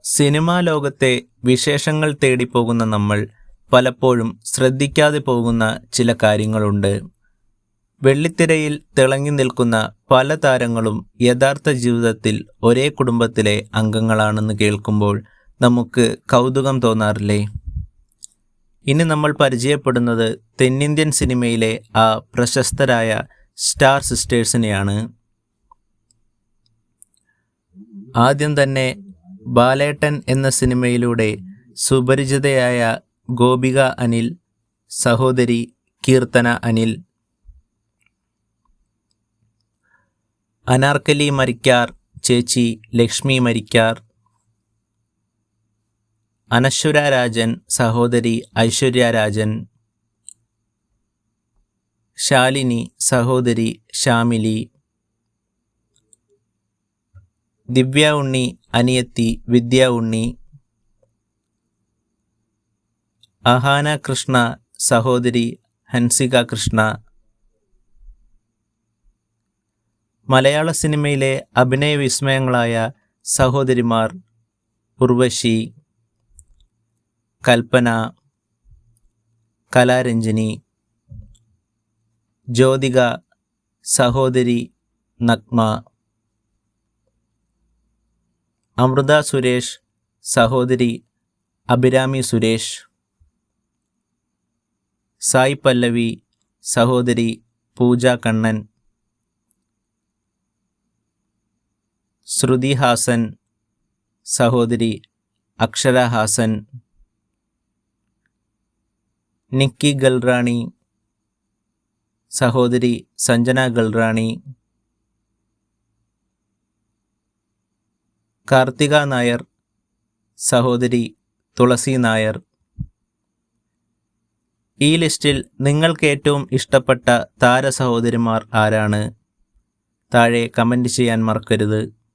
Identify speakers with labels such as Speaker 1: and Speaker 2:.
Speaker 1: Cinema ലോകത്തെ വിശേഷങ്ങൾ തേടിപ്പോകുന്ന നമ്മൾ പലപ്പോഴും ശ്രദ്ധിക്കാതെ പോകുന്ന ചില കാര്യങ്ങളുണ്ട്. വെള്ളിത്തിരയിൽ തിളങ്ങി നിൽക്കുന്ന പല താരങ്ങളും യഥാർത്ഥ ജീവിതത്തിൽ ഒരേ കുടുംബത്തിലെ അംഗങ്ങളാണെന്ന് കേൾക്കുമ്പോൾ നമുക്ക് കൗതുകം തോന്നാറില്ലേ? ഇനി നമ്മൾ പരിചയപ്പെടുന്നത് തെന്നിന്ത്യൻ സിനിമയിലെ ആ പ്രശസ്തരായ സ്റ്റാർ സിസ്റ്റേഴ്സിനെയാണ്. ആദ്യം തന്നെ ബാലേട്ടൻ എന്ന സിനിമയിലൂടെ സുപരിചിതയായ ഗോപിക അനിൽ, സഹോദരി കീർത്തന അനിൽ. അനാർക്കലി മരിക്കാർ ചേച്ചി ലക്ഷ്മി മരിക്കാർ. അനശ്വര രാജൻ സഹോദരി ഐശ്വര്യ രാജൻ. ശാലിനി സഹോദരി ശ്യാമിലി. ദിവ്യ ഉണ്ണി അനിയത്തി വിദ്യ ഉണ്ണി. അഹാന കൃഷ്ണ സഹോദരി ഹൻസിക കൃഷ്ണ. മലയാള സിനിമയിലെ അഭിനയ വിസ്മയങ്ങളായ സഹോദരിമാർ ഉർവശി, കൽപ്പന, കലാരഞ്ജിനി, ജ്യോതിക സഹോദരി നഗ്മ. അമൃത സുരേഷ് സഹോദരി അഭിരാമി സുരേഷ്. സായി പല്ലവി സഹോദരി പൂജ കണ്ണൻ. ശ്രുതി ഹാസൻ സഹോദരി അക്ഷര ഹാസൻ. നിക്കി ഗൽറാണി സഹോദരി സഞ്ജന ഗൽറാണി. കാർത്തിക നായർ സഹോദരി തുളസി നായർ. ഈ ലിസ്റ്റിൽ നിങ്ങൾക്ക് ഏറ്റവും ഇഷ്ടപ്പെട്ട താര സഹോദരിമാർ ആരാണ്? താഴെ കമൻറ്റ് ചെയ്യാൻ മറക്കരുത്.